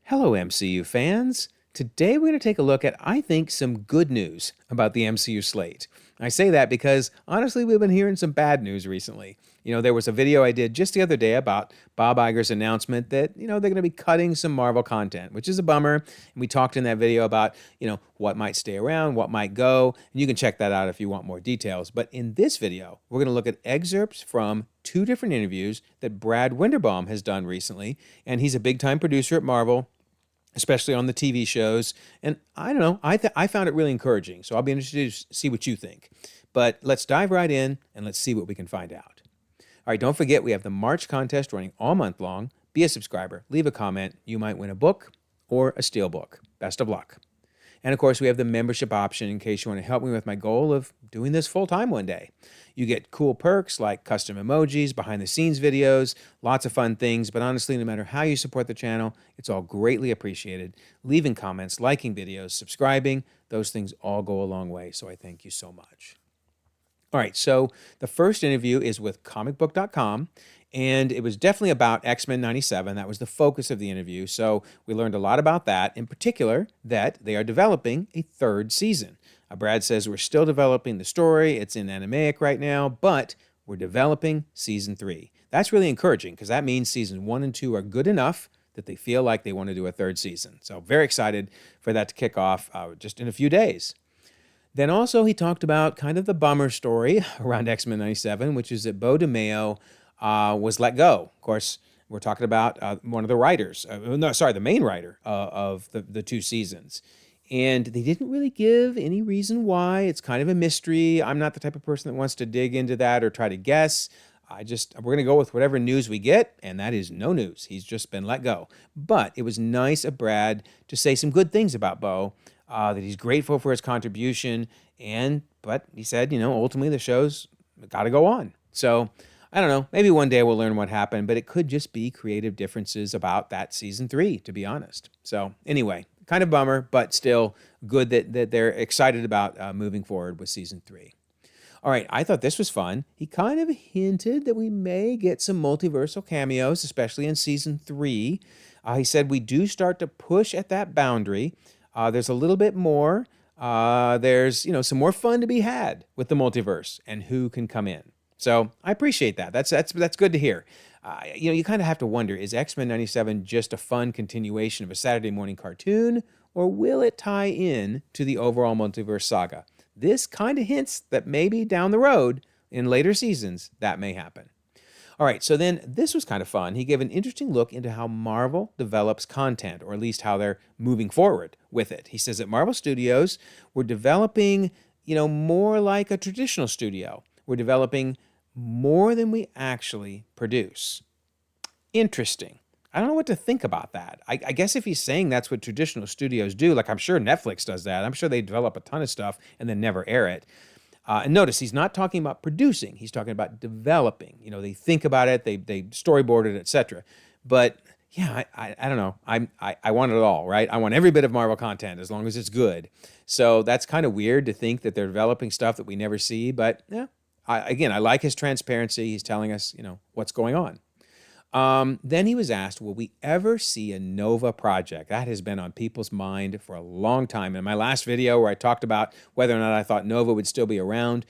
Hello, MCU fans. Today we're going to take a look at, I think, some good news about the MCU slate. I say that because, honestly, we've been hearing some bad news recently. There was a video I did just the other day about Bob Iger's announcement that, they're going to be cutting some Marvel content, which is a bummer. And we talked in that video about, what might stay around, what might go. And you can check that out if you want more details. But in this video, we're going to look at excerpts from two different interviews that Brad Winderbaum has done recently. And he's a big-time producer at Marvel, especially on the TV shows. And I don't know, I found it really encouraging. So I'll be interested to see what you think. But let's dive right in and let's see what we can find out. All right, don't forget we have the March contest running all month long. Be a subscriber, leave a comment. You might win a book or a steelbook. Best of luck. And of course, we have the membership option in case you want to help me with my goal of doing this full time one day. You get cool perks like custom emojis, behind the scenes videos, lots of fun things. But honestly, no matter how you support the channel, it's all greatly appreciated. Leaving comments, liking videos, subscribing, those things all go a long way. So I thank you so much. All right, so the first interview is with comicbook.com, and it was definitely about X-Men 97. That was the focus of the interview, so we learned a lot about that, in particular that they are developing a third season. Brad says we're still developing the story. It's in animaic right now, but we're developing season 3. That's really encouraging because that means season 1 and 2 are good enough that they feel like they want to do a third season. So very excited for that to kick off just in a few days. Then also he talked about kind of the bummer story around X-Men 97, which is that Beau DeMayo was let go. Of course, we're talking about one of the writers, the main writer of the two seasons. And they didn't really give any reason why. It's kind of a mystery. I'm not the type of person that wants to dig into that or try to guess. We're going to go with whatever news we get, and that is no news. He's just been let go. But it was nice of Brad to say some good things about Beau, that he's grateful for his contribution, but he said, ultimately the show's got to go on. So I don't know, maybe one day we'll learn what happened, but it could just be creative differences about that season 3, to be honest. So anyway, kind of bummer, but still good that they're excited about moving forward with season 3. All right, I thought this was fun. He kind of hinted that we may get some multiversal cameos, especially in season 3. He said we do start to push at that boundary. There's a little bit more. There's some more fun to be had with the multiverse and who can come in. So I appreciate that. That's good to hear. You kind of have to wonder, is X-Men 97 just a fun continuation of a Saturday morning cartoon, or will it tie in to the overall multiverse saga? This kind of hints that maybe down the road, in later seasons, that may happen. All right, so then this was kind of fun. He gave an interesting look into how Marvel develops content, or at least how they're moving forward with it. He says that Marvel Studios were developing, more like a traditional studio. We're developing more than we actually produce. Interesting. I don't know what to think about that. I guess if he's saying that's what traditional studios do, like I'm sure Netflix does that. I'm sure they develop a ton of stuff and then never air it. And notice, he's not talking about producing. He's talking about developing. They think about it, they storyboard it, etc. But yeah, I don't know. I want it all, right? I want every bit of Marvel content as long as it's good. So that's kind of weird to think that they're developing stuff that we never see. But yeah, I like his transparency. He's telling us, what's going on. Then he was asked, will we ever see a Nova project? That has been on people's mind for a long time. In my last video where I talked about whether or not I thought Nova would still be around,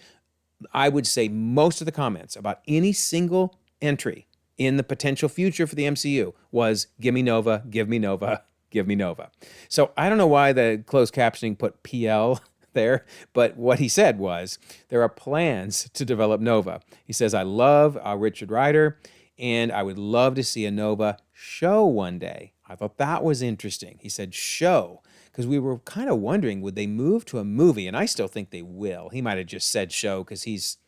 I would say most of the comments about any single entry in the potential future for the MCU was, give me Nova, give me Nova, give me Nova. So I don't know why the closed captioning put PL there, but what he said was, there are plans to develop Nova. He says, I love Richard Rider, and I would love to see a Nova show one day. I thought that was interesting. He said show, because we were kind of wondering, would they move to a movie? And I still think they will. He might have just said show because he's,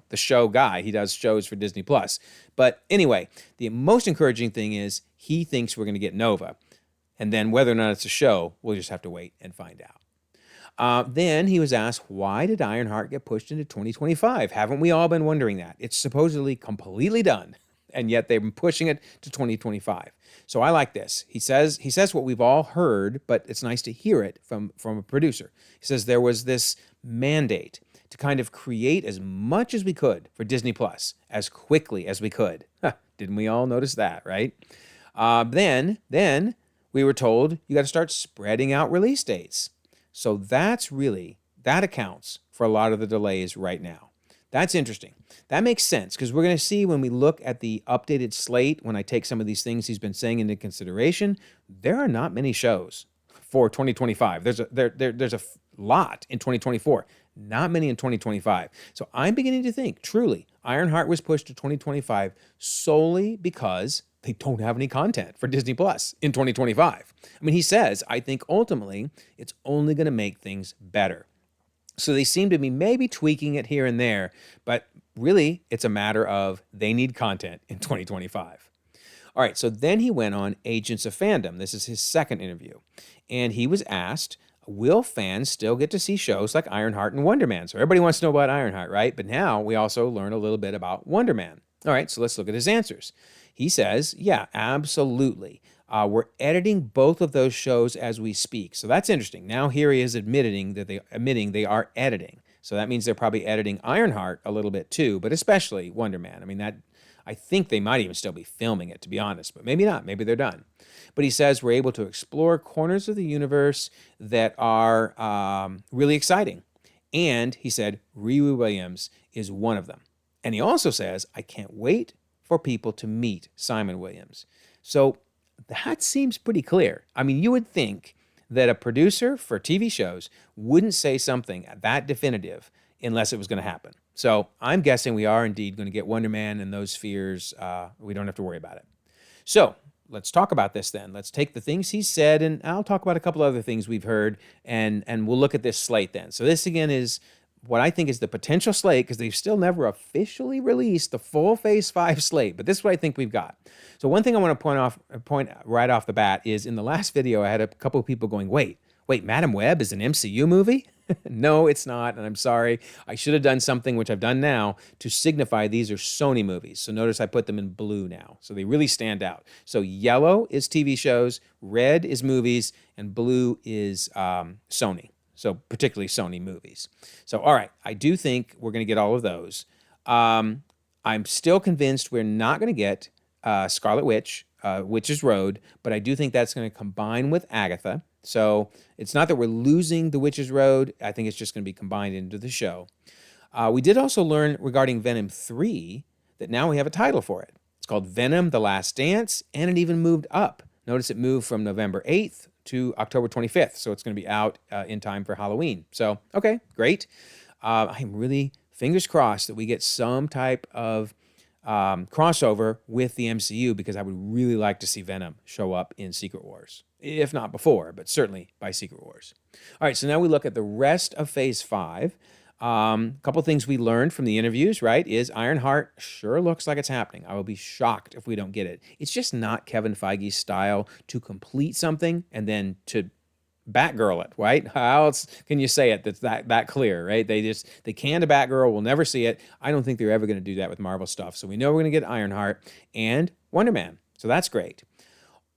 the show guy. He does shows for Disney+. But anyway, the most encouraging thing is he thinks we're going to get Nova. And then whether or not it's a show, we'll just have to wait and find out. Then he was asked, why did Ironheart get pushed into 2025? Haven't we all been wondering that? It's supposedly completely done, and yet they've been pushing it to 2025. So I like this. He says what we've all heard, but it's nice to hear it from a producer. He says there was this mandate to kind of create as much as we could for Disney Plus as quickly as we could. Didn't we all notice that, right? Then we were told you got to start spreading out release dates. So that accounts for a lot of the delays right now. That's interesting. That makes sense because we're going to see when we look at the updated slate, when I take some of these things he's been saying into consideration, there are not many shows for 2025. There's a lot in 2024, not many in 2025. So I'm beginning to think, truly, Ironheart was pushed to 2025 solely because they don't have any content for Disney Plus in 2025. I mean, he says, I think ultimately it's only going to make things better. So they seem to be maybe tweaking it here and there, but really it's a matter of they need content in 2025. All right, so then he went on Agents of Fandom. This is his second interview. And he was asked, will fans still get to see shows like Ironheart and Wonder Man? So everybody wants to know about Ironheart, right? But now we also learn a little bit about Wonder Man. All right, so let's look at his answers. He says, yeah, absolutely. We're editing both of those shows as we speak. So that's interesting. Now here he is admitting they are editing. So that means they're probably editing Ironheart a little bit too, but especially Wonder Man. I mean, I think they might even still be filming it, to be honest, but maybe not. Maybe they're done. But he says we're able to explore corners of the universe that are really exciting. And he said Riri Williams is one of them. And he also says, I can't wait for people to meet Simon Williams. So that seems pretty clear. I mean, you would think that a producer for TV shows wouldn't say something that definitive unless it was going to happen. So I'm guessing we are indeed going to get Wonder Man, and those fears, we don't have to worry about it. So let's talk about this then. Let's take the things he said, and I'll talk about a couple other things we've heard, and we'll look at this slate then. So this again is what I think is the potential slate, because they've still never officially released the full Phase 5 slate, but this is what I think we've got. So one thing I want to point right off the bat is in the last video, I had a couple of people going, wait, Madam Web is an MCU movie? No, it's not, and I'm sorry. I should have done something, which I've done now, to signify these are Sony movies. So notice I put them in blue now, so they really stand out. So yellow is TV shows, red is movies, and blue is Sony. So particularly Sony movies. So all right, I do think we're going to get all of those. I'm still convinced we're not going to get Scarlet Witch, Witch's Road, but I do think that's going to combine with Agatha. So it's not that we're losing the Witch's Road. I think it's just going to be combined into the show. We did also learn regarding Venom 3 that now we have a title for it. It's called Venom: The Last Dance, and it even moved up. Notice it moved from November 8th to October 25th, so it's going to be out in time for Halloween. So, okay, great. I'm really, fingers crossed, that we get some type of crossover with the MCU, because I would really like to see Venom show up in Secret Wars. If not before, but certainly by Secret Wars. All right, so now we look at the rest of Phase 5. A couple things we learned from the interviews, right, is Ironheart sure looks like it's happening. I will be shocked if we don't get it. It's just not Kevin Feige's style to complete something and then to Batgirl it, right? How else can you say it that's that clear, right? They canned a Batgirl. We'll never see it. I don't think they're ever going to do that with Marvel stuff. So we know we're going to get Ironheart and Wonder Man. So that's great.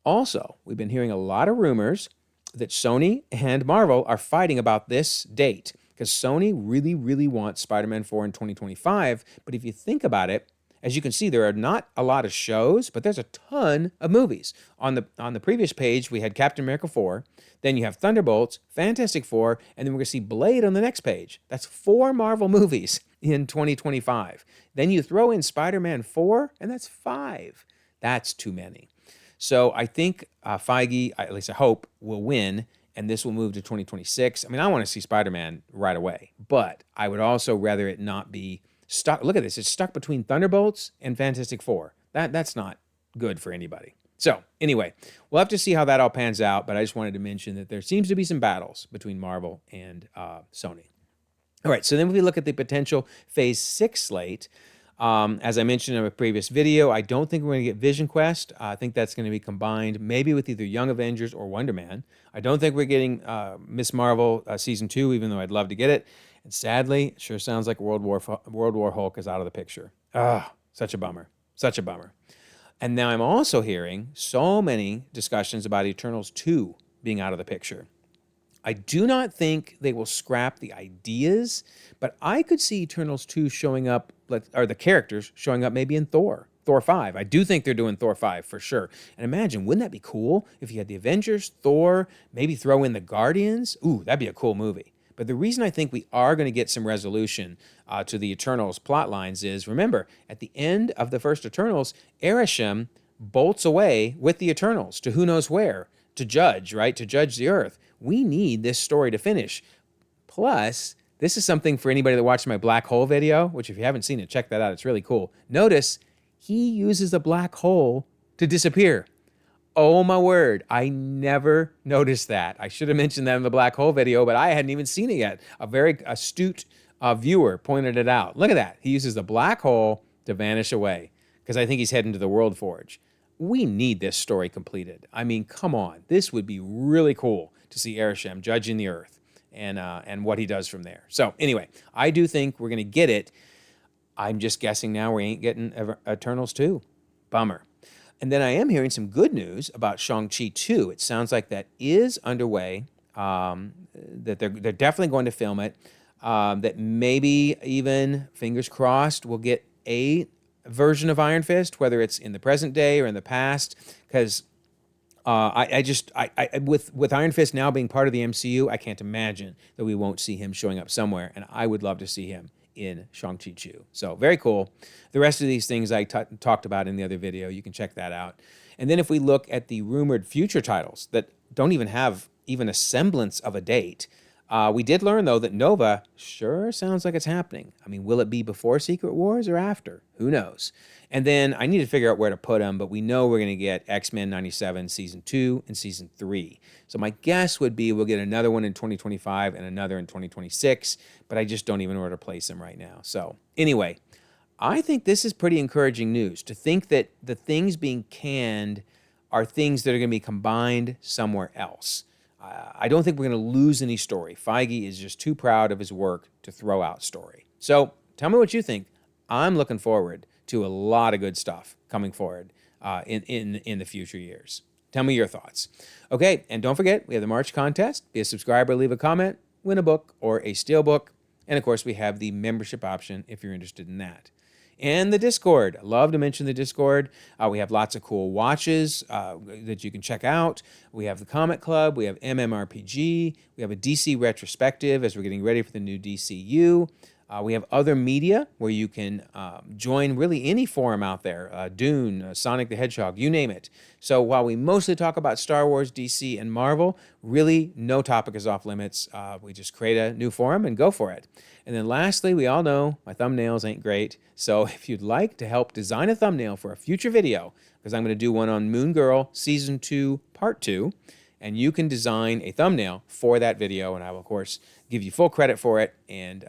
Also, we've been hearing a lot of rumors that Sony and Marvel are fighting about this date, because Sony really, really wants Spider-Man 4 in 2025. But if you think about it, as you can see, there are not a lot of shows, but there's a ton of movies. On the previous page, we had Captain America 4, then you have Thunderbolts, Fantastic Four, and then we're going to see Blade on the next page. That's 4 Marvel movies in 2025. Then you throw in Spider-Man 4, and that's 5. That's too many. So I think Feige, at least I hope, will win, and this will move to 2026. I mean, I want to see Spider-Man right away, but I would also rather it not be stuck. Look at this. It's stuck between Thunderbolts and Fantastic Four. That's not good for anybody. So anyway, we'll have to see how that all pans out, but I just wanted to mention that there seems to be some battles between Marvel and Sony. All right, so then we look at the potential Phase 6 slate. As I mentioned in a previous video, I don't think we're going to get Vision Quest. I think that's going to be combined maybe with either Young Avengers or Wonder Man. I don't think we're getting Miss Marvel Season 2, even though I'd love to get it. And sadly, it sure sounds like World War Hulk is out of the picture. Such a bummer. Such a bummer. And now I'm also hearing so many discussions about Eternals 2 being out of the picture. I do not think they will scrap the ideas, but I could see Eternals 2 showing up, or the characters showing up maybe in Thor Thor 5. I do think they're doing Thor 5 for sure. And imagine, wouldn't that be cool if you had the Avengers, Thor, maybe throw in the Guardians? Ooh, that'd be a cool movie. But the reason I think we are going to get some resolution to the Eternals plot lines is, remember, at the end of the first Eternals, Arishem bolts away with the Eternals to who knows where, to judge, right? To judge the earth. We need this story to finish. Plus, this is something for anybody that watched my black hole video, which if you haven't seen it, check that out. It's really cool. Notice he uses a black hole to disappear. Oh my word, I never noticed that. I should have mentioned that in the black hole video, but I hadn't even seen it yet. A very astute viewer pointed it out. Look at that. He uses the black hole to vanish away because I think he's heading to the World Forge. We need this story completed. I mean, come on. This would be really cool to see Arishem judging the earth and what he does from there. So anyway, I do think we're going to get it. I'm just guessing now we ain't getting Eternals 2. Bummer. And then I am hearing some good news about Shang-Chi 2. It sounds like that is underway, that they're definitely going to film it, that maybe even, fingers crossed, we'll get a version of Iron Fist, whether it's in the present day or in the past, because with Iron Fist now being part of the MCU, I can't imagine that we won't see him showing up somewhere, and I would love to see him in Shang-Chi 2. So very cool. The rest of these things I talked about in the other video, you can check that out. And then if we look at the rumored future titles that don't even have even a semblance of a date, we did learn, though, that Nova sure sounds like it's happening. I mean, will it be before Secret Wars or after? Who knows? And then I need to figure out where to put them, but we know we're going to get X-Men 97 Season 2 and Season 3. So my guess would be we'll get another one in 2025 and another in 2026, but I just don't even know where to place them right now. So anyway, I think this is pretty encouraging news, to think that the things being canned are things that are going to be combined somewhere else. I don't think we're going to lose any story. Feige is just too proud of his work to throw out story. So tell me what you think. I'm looking forward to a lot of good stuff coming forward in the future years. Tell me your thoughts. Okay, and don't forget, we have the March contest. Be a subscriber, leave a comment, win a book or a steelbook. And of course, we have the membership option if you're interested in that. And the Discord. I love to mention the Discord. We have lots of cool watches that you can check out. We have the Comic Club. We have MMRPG. We have a DC retrospective as we're getting ready for the new DCU. We have other media where you can join really any forum out there, Dune, Sonic the Hedgehog, you name it. So while we mostly talk about Star Wars, DC, and Marvel, really no topic is off limits. We just create a new forum and go for it. And then lastly, we all know my thumbnails ain't great. So if you'd like to help design a thumbnail for a future video, because I'm going to do one on Moon Girl Season 2, Part 2, and you can design a thumbnail for that video, and I will, of course, give you full credit for it and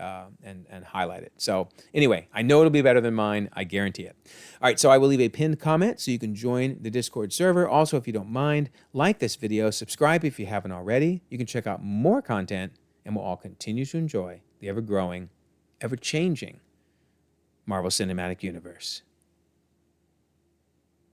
highlight it. So anyway, I know it'll be better than mine. I guarantee it. All right, so I will leave a pinned comment so you can join the Discord server. Also, if you don't mind, like this video, subscribe if you haven't already. You can check out more content, and we'll all continue to enjoy the ever-growing, ever-changing Marvel Cinematic Universe.